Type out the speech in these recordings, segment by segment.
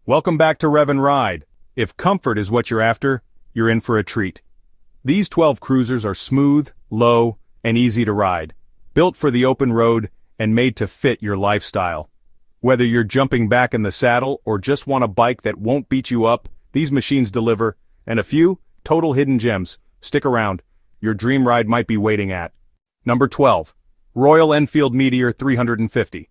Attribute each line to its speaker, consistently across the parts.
Speaker 1: Welcome back to Rev and Ride. If comfort is what you're after, you're in for a treat. These 12 cruisers are smooth, low, and easy to ride, built for the open road and made to fit your lifestyle. Whether you're jumping back in the saddle or just want a bike that won't beat you up, these machines deliver, and a few total hidden gems. Stick around, your dream ride might be waiting at. Number 12. Royal Enfield Meteor 350.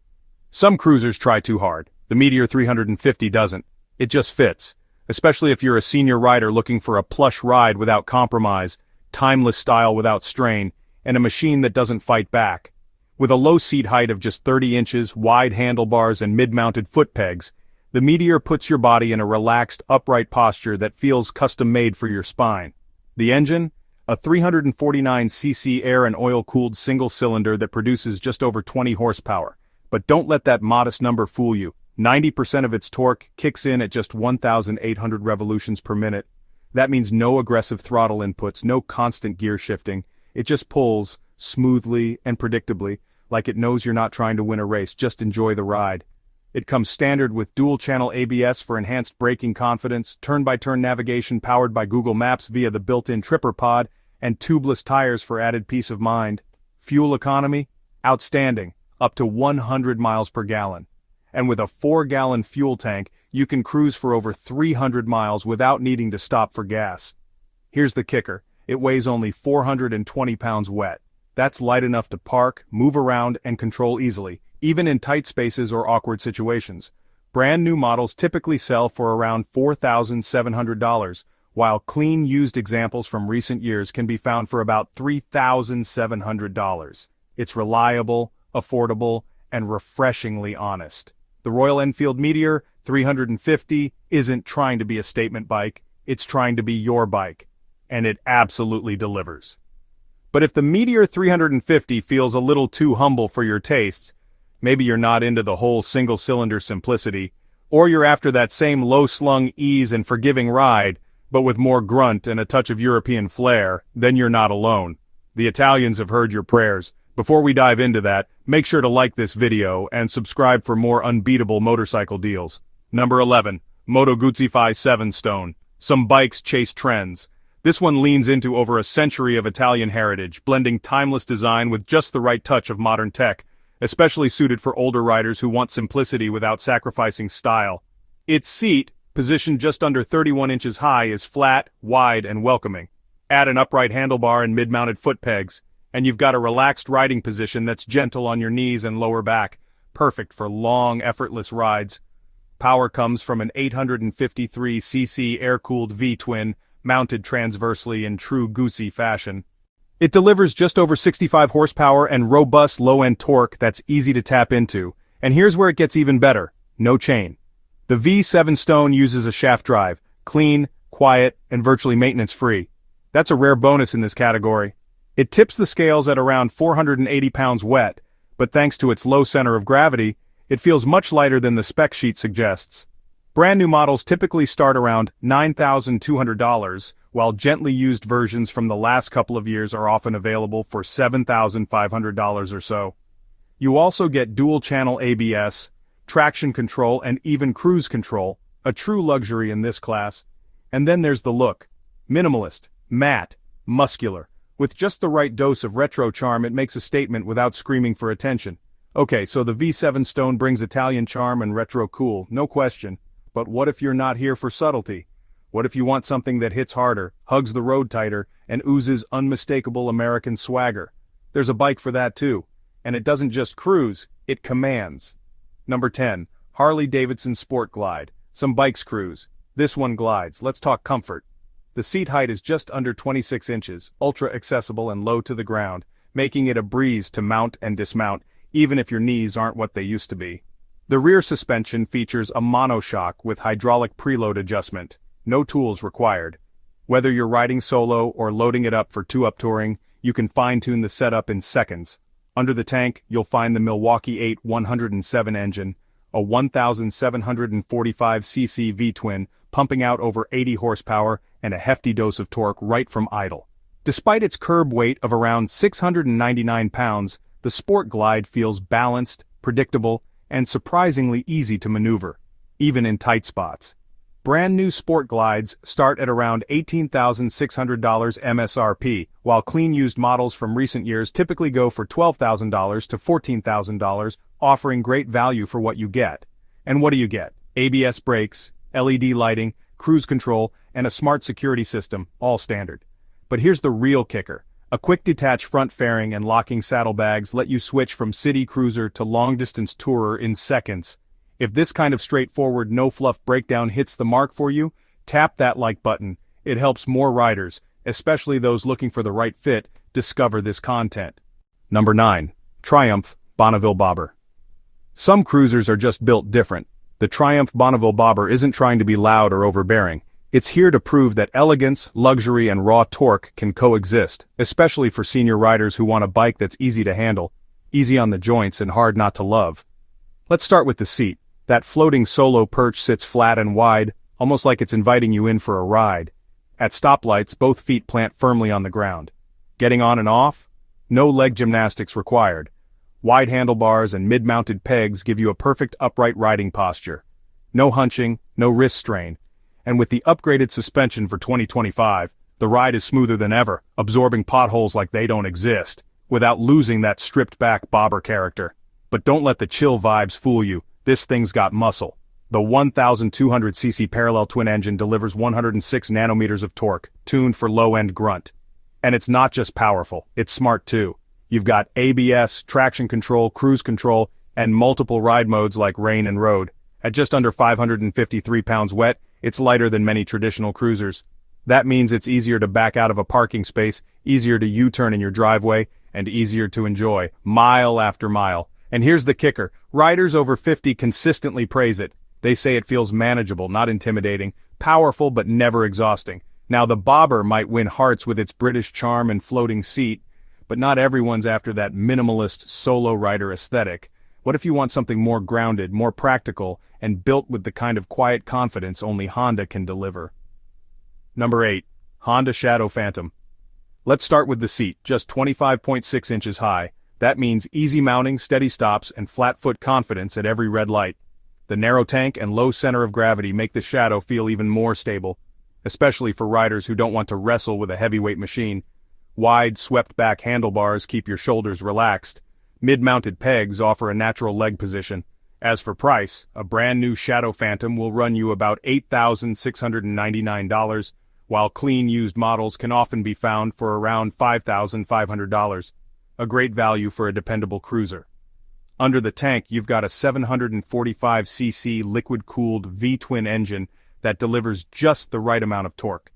Speaker 1: Some cruisers try too hard. The Meteor 350 doesn't. It just fits, especially if you're a senior rider looking for a plush ride without compromise, timeless style without strain, and a machine that doesn't fight back. With a low seat height of just 30 inches, wide handlebars and mid-mounted foot pegs, the Meteor puts your body in a relaxed, upright posture that feels custom-made for your spine. The engine? A 349cc air and oil-cooled single-cylinder that produces just over 20 horsepower. But don't let that modest number fool you. 90% of its torque kicks in at just 1,800 revolutions per minute. That means no aggressive throttle inputs, no constant gear shifting. It just pulls, smoothly and predictably, like it knows you're not trying to win a race, just enjoy the ride. It comes standard with dual-channel ABS for enhanced braking confidence, turn-by-turn navigation powered by Google Maps via the built-in tripper pod, and tubeless tires for added peace of mind. Fuel economy? Outstanding, up to 100 miles per gallon. And with a 4-gallon fuel tank, you can cruise for over 300 miles without needing to stop for gas. Here's the kicker, it weighs only 420 pounds wet. That's light enough to park, move around, and control easily, even in tight spaces or awkward situations. Brand new models typically sell for around $4,700, while clean used examples from recent years can be found for about $3,700. It's reliable, affordable, and refreshingly honest. The Royal Enfield Meteor 350 isn't trying to be a statement bike, it's trying to be your bike. And it absolutely delivers. But if the Meteor 350 feels a little too humble for your tastes, maybe you're not into the whole single-cylinder simplicity, or you're after that same low-slung ease and forgiving ride, but with more grunt and a touch of European flair, then you're not alone. The Italians have heard your prayers. Before we dive into that, make sure to like this video and subscribe for more unbeatable motorcycle deals. Number 11. Moto Guzzi 7-Stone. Some bikes chase trends. This one leans into over a century of Italian heritage, blending timeless design with just the right touch of modern tech, especially suited for older riders who want simplicity without sacrificing style. Its seat, positioned just under 31 inches high, is flat, wide, and welcoming. Add an upright handlebar and mid-mounted foot pegs, and you've got a relaxed riding position that's gentle on your knees and lower back, perfect for long, effortless rides. Power comes from an 853cc air-cooled V-twin, mounted transversely in true Guzzi fashion. It delivers just over 65 horsepower and robust low-end torque that's easy to tap into. And here's where it gets even better: no chain. The V7-Stone uses a shaft drive, clean, quiet, and virtually maintenance-free. That's a rare bonus in this category. It tips the scales at around 480 pounds wet, but thanks to its low center of gravity, it feels much lighter than the spec sheet suggests. Brand new models typically start around $9,200, while gently used versions from the last couple of years are often available for $7,500 or so. You also get dual-channel ABS, traction control, and even cruise control, a true luxury in this class. And then there's the look. Minimalist, matte, muscular. With just the right dose of retro charm, it makes a statement without screaming for attention. Okay, so the V7-Stone brings Italian charm and retro cool, no question. But what if you're not here for subtlety? What if you want something that hits harder, hugs the road tighter, and oozes unmistakable American swagger? There's a bike for that too. And it doesn't just cruise, it commands. Number 10. Harley-Davidson Street Glide. Some bikes cruise. This one glides. Let's talk comfort. The seat height is just under 26 inches, ultra-accessible and low to the ground, making it a breeze to mount and dismount, even if your knees aren't what they used to be. The rear suspension features a monoshock with hydraulic preload adjustment. No tools required. Whether you're riding solo or loading it up for two-up touring, you can fine-tune the setup in seconds. Under the tank, you'll find the Milwaukee 8 107 engine, a 1,745cc V-twin, pumping out over 80 horsepower and a hefty dose of torque right from idle. Despite its curb weight of around 699 pounds, the Sport Glide feels balanced, predictable, and surprisingly easy to maneuver. even in tight spots. Brand new sport glides start at around $18,600 MSRP, while clean used models from recent years typically go for $12,000 to $14,000, offering great value for what you get. And what do you get? ABS brakes, LED lighting, cruise control, and a smart security system, all standard. But here's the real kicker. A quick detach front fairing and locking saddlebags let you switch from city cruiser to long-distance tourer in seconds. If this kind of straightforward, no-fluff breakdown hits the mark for you, tap that like button. It helps more riders, especially those looking for the right fit, discover this content. Number 9. Triumph Bonneville Bobber. Some cruisers are just built different. The Triumph Bonneville Bobber isn't trying to be loud or overbearing. It's here to prove that elegance, luxury, and raw torque can coexist, especially for senior riders who want a bike that's easy to handle, easy on the joints, and hard not to love. Let's start with the seat. That floating solo perch sits flat and wide, almost like it's inviting you in for a ride. At stoplights, both feet plant firmly on the ground. Getting on and off? No leg gymnastics required. Wide handlebars and mid-mounted pegs give you a perfect upright riding posture. No hunching, no wrist strain. And with the upgraded suspension for 2025, the ride is smoother than ever, absorbing potholes like they don't exist, without losing that stripped-back bobber character. But don't let the chill vibes fool you. This thing's got muscle. The 1,200cc parallel twin engine delivers 106 nanometers of torque, tuned for low-end grunt. And it's not just powerful, it's smart too. You've got ABS, traction control, cruise control, and multiple ride modes like rain and road. At just under 553 pounds wet, it's lighter than many traditional cruisers. That means it's easier to back out of a parking space, easier to U-turn in your driveway, and easier to enjoy, mile after mile. And here's the kicker. Riders over 50 consistently praise it. They say it feels manageable, not intimidating, powerful but never exhausting. Now the Bobber might win hearts with its British charm and floating seat, but not everyone's after that minimalist solo rider aesthetic. What if you want something more grounded, more practical, and built with the kind of quiet confidence only Honda can deliver? Number 8. Honda Shadow Phantom. Let's start with the seat, just 25.6 inches high. That means easy mounting, steady stops, and flat-foot confidence at every red light. The narrow tank and low center of gravity make the Shadow feel even more stable, especially for riders who don't want to wrestle with a heavyweight machine. Wide, swept-back handlebars keep your shoulders relaxed. Mid-mounted pegs offer a natural leg position. As for price, a brand-new Shadow Phantom will run you about $8,699, while clean used models can often be found for around $5,500. A great value for a dependable cruiser. Under the tank, you've got a 745cc liquid-cooled V-twin engine that delivers just the right amount of torque.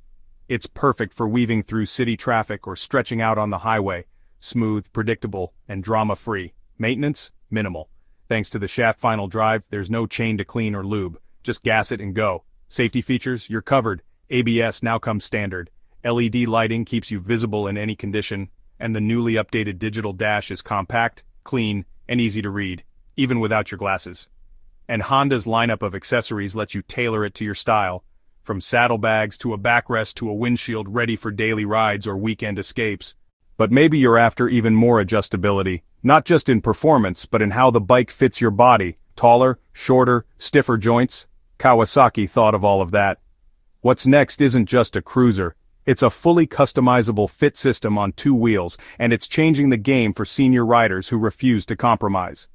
Speaker 1: It's perfect for weaving through city traffic or stretching out on the highway. Smooth, predictable, and drama-free. Maintenance? Minimal. Thanks to the shaft final drive, there's no chain to clean or lube. Just gas it and go. Safety features? You're covered. ABS now comes standard. LED lighting keeps you visible in any condition. And the newly updated digital dash is compact, clean, and easy to read, even without your glasses. And Honda's lineup of accessories lets you tailor it to your style, from saddlebags to a backrest to a windshield ready for daily rides or weekend escapes. But maybe you're after even more adjustability, not just in performance, but in how the bike fits your body. Taller, shorter, stiffer joints? Kawasaki thought of all of that. What's next isn't just a cruiser. It's a fully customizable fit system on 2 wheels, and it's changing the game for senior riders who refuse to compromise.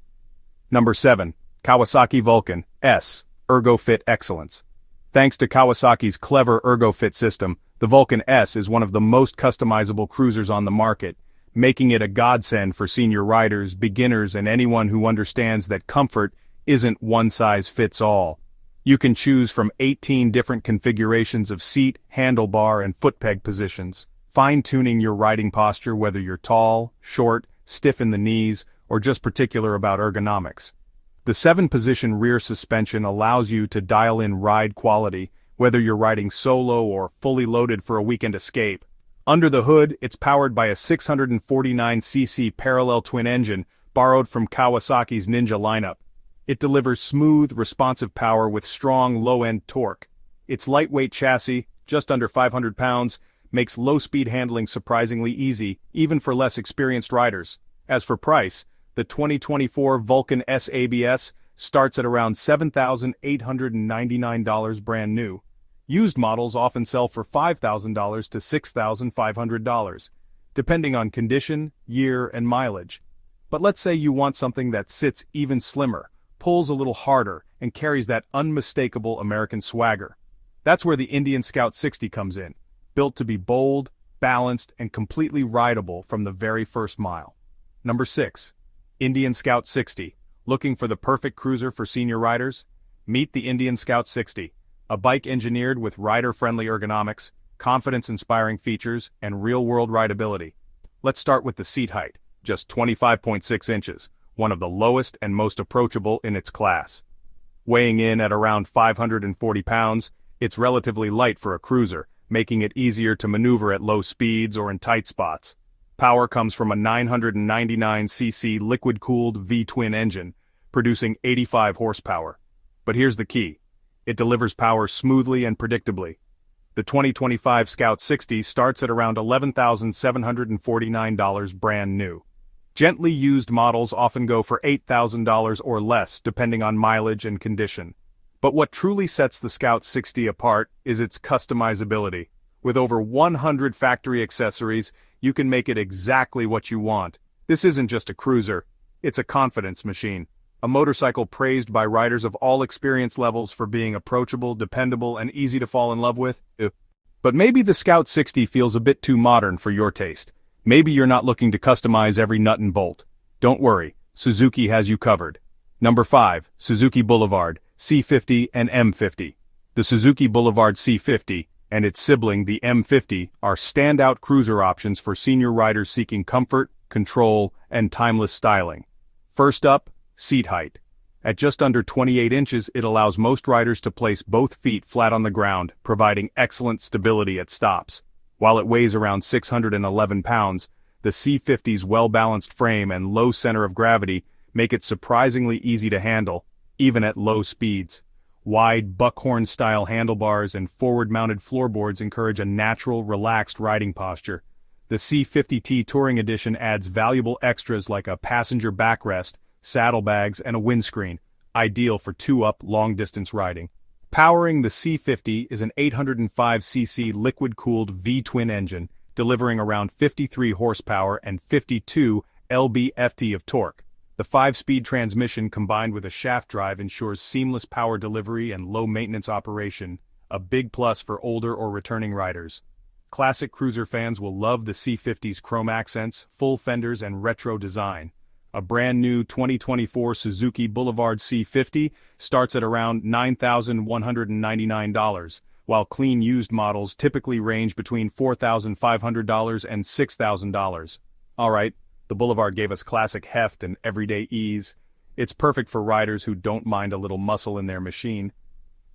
Speaker 1: Number 7. Kawasaki Vulcan S. ErgoFit Excellence. Thanks to Kawasaki's clever ErgoFit system, the Vulcan S is one of the most customizable cruisers on the market, making it a godsend for senior riders, beginners, and anyone who understands that comfort isn't one size fits all. You can choose from 18 different configurations of seat, handlebar, and foot peg positions, fine-tuning your riding posture whether you're tall, short, stiff in the knees, or just particular about ergonomics. The 7-position rear suspension allows you to dial in ride quality, whether you're riding solo or fully loaded for a weekend escape. Under the hood, it's powered by a 649cc parallel twin engine borrowed from Kawasaki's Ninja lineup. It delivers smooth, responsive power with strong low-end torque. Its lightweight chassis, just under 500 pounds, makes low-speed handling surprisingly easy, even for less experienced riders. As for price, the 2024 Vulcan S ABS starts at around $7,899 brand new. Used models often sell for $5,000 to $6,500, depending on condition, year, and mileage. But let's say you want something that sits even slimmer, pulls a little harder, and carries that unmistakable American swagger. That's where the Indian Scout 60 comes in, built to be bold, balanced, and completely rideable from the very first mile. Number 6. Indian Scout 60. Looking for the perfect cruiser for senior riders? Meet the Indian Scout 60, a bike engineered with rider-friendly ergonomics, confidence-inspiring features, and real-world rideability. Let's start with the seat height, just 25.6 inches, one of the lowest and most approachable in its class. Weighing in at around 540 pounds, it's relatively light for a cruiser, making it easier to maneuver at low speeds or in tight spots. Power comes from a 999cc liquid-cooled V-twin engine, producing 85 horsepower. But here's the key. It delivers power smoothly and predictably. The 2025 Scout 60 starts at around $11,749 brand new. Gently used models often go for $8,000 or less depending on mileage and condition. But what truly sets the Scout 60 apart is its customizability. With over 100 factory accessories, you can make it exactly what you want. This isn't just a cruiser, it's a confidence machine. A motorcycle praised by riders of all experience levels for being approachable, dependable, and easy to fall in love with. But maybe the Scout 60 feels a bit too modern for your taste. Maybe you're not looking to customize every nut and bolt. Don't worry, Suzuki has you covered. Number 5. Suzuki Boulevard, C50 and M50. The Suzuki Boulevard C50 and its sibling, the M50, are standout cruiser options for senior riders seeking comfort, control, and timeless styling. First up, seat height. At just under 28 inches, it allows most riders to place both feet flat on the ground, providing excellent stability at stops. While it weighs around 611 pounds, the C50's well-balanced frame and low center of gravity make it surprisingly easy to handle, even at low speeds. Wide buckhorn-style handlebars and forward-mounted floorboards encourage a natural, relaxed riding posture. The C50T Touring Edition adds valuable extras like a passenger backrest, saddlebags, and a windscreen, ideal for two-up long-distance riding. Powering the C50 is an 805cc liquid-cooled V-twin engine, delivering around 53 horsepower and 52 lb-ft of torque. The 5-speed transmission combined with a shaft drive ensures seamless power delivery and low-maintenance operation, a big plus for older or returning riders. Classic cruiser fans will love the C50's chrome accents, full fenders, and retro design. A brand new 2024 Suzuki Boulevard C50 starts at around $9,199, while clean used models typically range between $4,500 and $6,000. Alright, the Boulevard gave us classic heft and everyday ease. It's perfect for riders who don't mind a little muscle in their machine.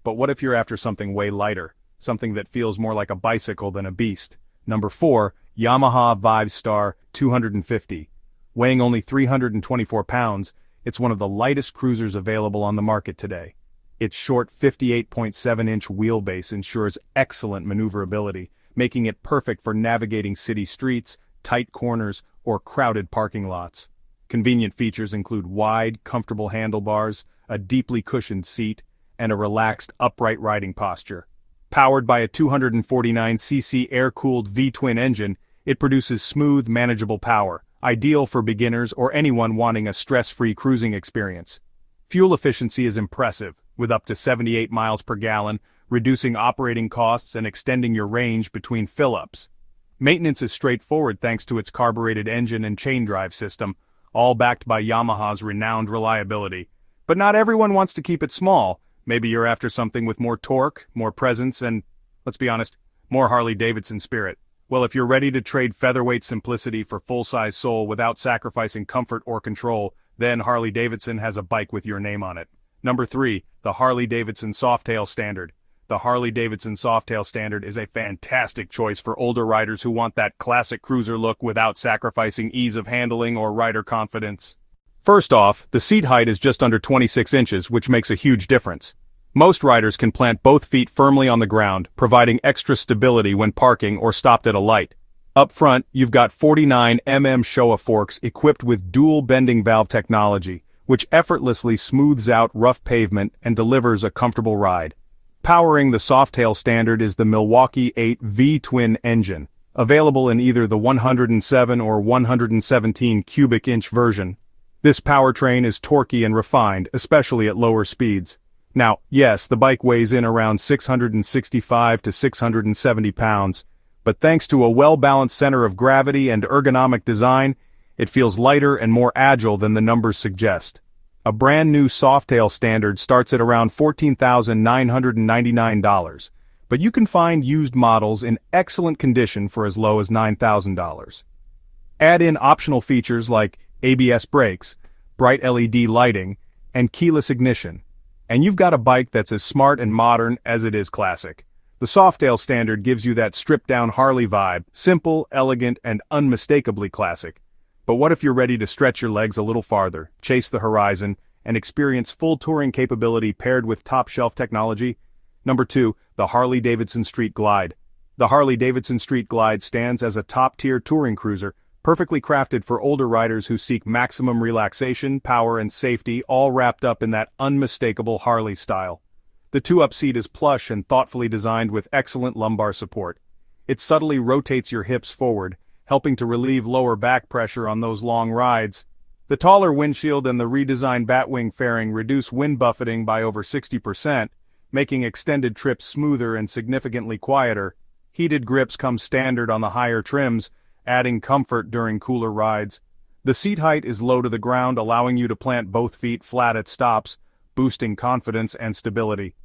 Speaker 1: But what if you're after something way lighter, something that feels more like a bicycle than a beast? Number 4, Yamaha Vibe Star 250. Weighing only 324 pounds, it's one of the lightest cruisers available on the market today. Its short 58.7-inch wheelbase ensures excellent maneuverability, making it perfect for navigating city streets, tight corners, or crowded parking lots. Convenient features include wide, comfortable handlebars, a deeply cushioned seat, and a relaxed, upright riding posture. Powered by a 249cc air-cooled V-twin engine, it produces smooth, manageable power, ideal for beginners or anyone wanting a stress-free cruising experience. Fuel efficiency is impressive, with up to 78 miles per gallon, reducing operating costs and extending your range between fill-ups. Maintenance is straightforward thanks to its carbureted engine and chain drive system, all backed by Yamaha's renowned reliability. But not everyone wants to keep it small. Maybe you're after something with more torque, more presence, and, let's be honest, more Harley-Davidson spirit. Well, if you're ready to trade featherweight simplicity for full-size soul without sacrificing comfort or control, then Harley-Davidson has a bike with your name on it. Number 3, the Harley-Davidson Softail Standard. The Harley-Davidson Softail Standard is a fantastic choice for older riders who want that classic cruiser look without sacrificing ease of handling or rider confidence. First off, the seat height is just under 26 inches, which makes a huge difference. Most riders can plant both feet firmly on the ground, providing extra stability when parking or stopped at a light. Up front, you've got 49mm Showa forks equipped with dual bending valve technology, which effortlessly smooths out rough pavement and delivers a comfortable ride. Powering the Softail standard is the Milwaukee 8 V-twin engine, available in either the 107 or 117 cubic inch version. This powertrain is torquey and refined, especially at lower speeds. Now, yes, the bike weighs in around 665 to 670 pounds, but thanks to a well-balanced center of gravity and ergonomic design, it feels lighter and more agile than the numbers suggest. A brand new Softail standard starts at around $14,999, but you can find used models in excellent condition for as low as $9,000. Add in optional features like ABS brakes, bright LED lighting, and keyless ignition, and you've got a bike that's as smart and modern as it is classic. The Softail standard gives you that stripped-down Harley vibe, simple, elegant, and unmistakably classic. But what if you're ready to stretch your legs a little farther, chase the horizon, and experience full touring capability paired with top-shelf technology? Number 2, the Harley-Davidson Street Glide. The Harley-Davidson Street Glide stands as a top-tier touring cruiser, perfectly crafted for older riders who seek maximum relaxation, power, and safety, all wrapped up in that unmistakable Harley style. The two-up seat is plush and thoughtfully designed with excellent lumbar support. It subtly rotates your hips forward, helping to relieve lower back pressure on those long rides. The taller windshield and the redesigned batwing fairing reduce wind buffeting by over 60%, making extended trips smoother and significantly quieter. Heated grips come standard on the higher trims, adding comfort during cooler rides. The seat height is low to the ground, allowing you to plant both feet flat at stops, boosting confidence and stability.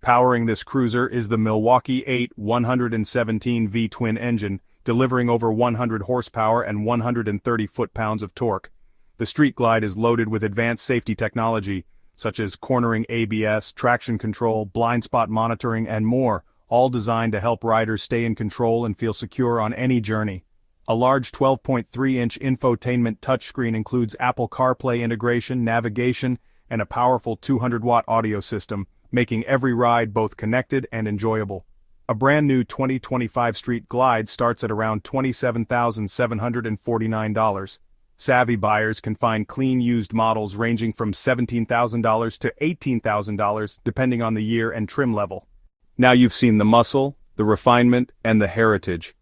Speaker 1: Powering this cruiser is the Milwaukee 8 117 V-twin engine, delivering over 100 horsepower and 130 foot-pounds of torque. The Street Glide is loaded with advanced safety technology, such as cornering ABS, traction control, blind spot monitoring, and more, all designed to help riders stay in control and feel secure on any journey. A large 12.3-inch infotainment touchscreen includes Apple CarPlay integration, navigation, and a powerful 200-watt audio system, making every ride both connected and enjoyable. A brand new 2025 Street Glide starts at around $27,749. Savvy buyers can find clean used models ranging from $17,000 to $18,000 depending on the year and trim level. Now you've seen the muscle, the refinement, and the heritage.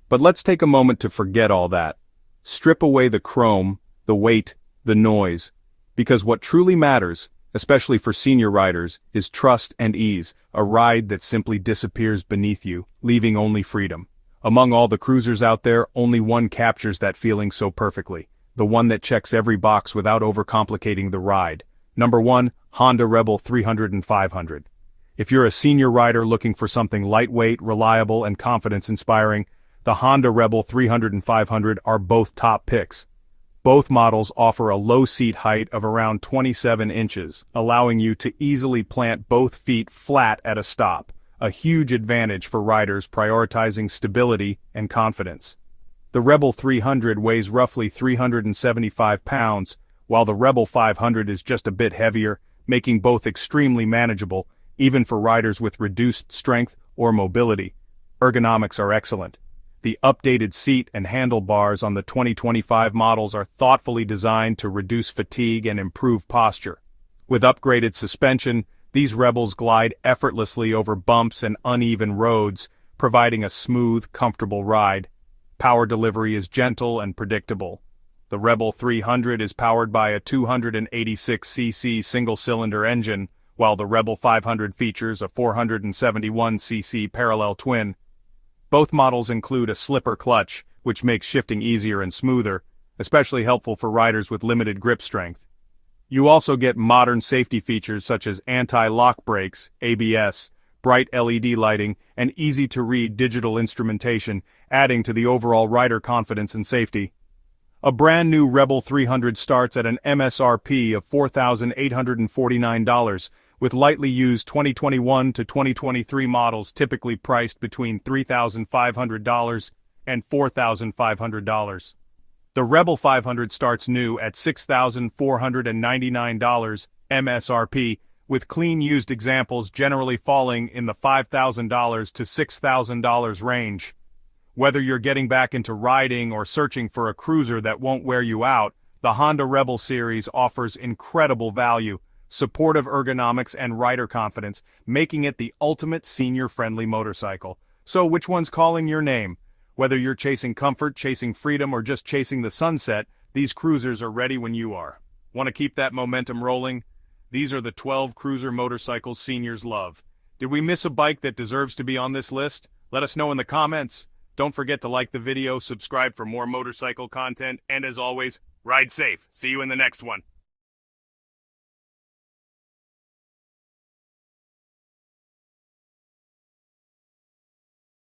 Speaker 1: But let's take a moment to forget all that. Strip away the chrome, the weight, the noise. Because what truly matters, especially for senior riders, is trust and ease, a ride that simply disappears beneath you, leaving only freedom. Among all the cruisers out there, only one captures that feeling so perfectly, the one that checks every box without overcomplicating the ride. Number 1, Honda Rebel 300 and 500. If you're a senior rider looking for something lightweight, reliable, and confidence-inspiring, the Honda Rebel 300 and 500 are both top picks. Both models offer a low seat height of around 27 inches, allowing you to easily plant both feet flat at a stop, a huge advantage for riders prioritizing stability and confidence. The Rebel 300 weighs roughly 375 pounds, while the Rebel 500 is just a bit heavier, making both extremely manageable, even for riders with reduced strength or mobility. Ergonomics are excellent. The updated seat and handlebars on the 2025 models are thoughtfully designed to reduce fatigue and improve posture. With upgraded suspension, these Rebels glide effortlessly over bumps and uneven roads, providing a smooth, comfortable ride. Power delivery is gentle and predictable. The Rebel 300 is powered by a 286cc single-cylinder engine, while the Rebel 500 features a 471cc parallel twin. Both models include a slipper clutch, which makes shifting easier and smoother, especially helpful for riders with limited grip strength. You also get modern safety features such as anti-lock brakes, ABS, bright LED lighting, and easy-to-read digital instrumentation, adding to the overall rider confidence and safety. A brand new Rebel 300 starts at an MSRP of $4,849, with lightly used 2021 to 2023 models typically priced between $3,500 and $4,500. The Rebel 500 starts new at $6,499 MSRP, with clean used examples generally falling in the $5,000 to $6,000 range. Whether you're getting back into riding or searching for a cruiser that won't wear you out, The Honda Rebel series offers incredible value, supportive ergonomics, and rider confidence, making it the ultimate senior-friendly motorcycle. So which one's calling your name? Whether you're chasing comfort, chasing freedom, or just chasing the sunset, these cruisers are ready when you are. Want to keep that momentum rolling? These are the 12 cruiser motorcycles seniors love. Did we miss a bike that deserves to be on this list? Let us know in the comments. Don't forget to like the video, subscribe for more motorcycle content, and as always, ride safe. See you in the next one.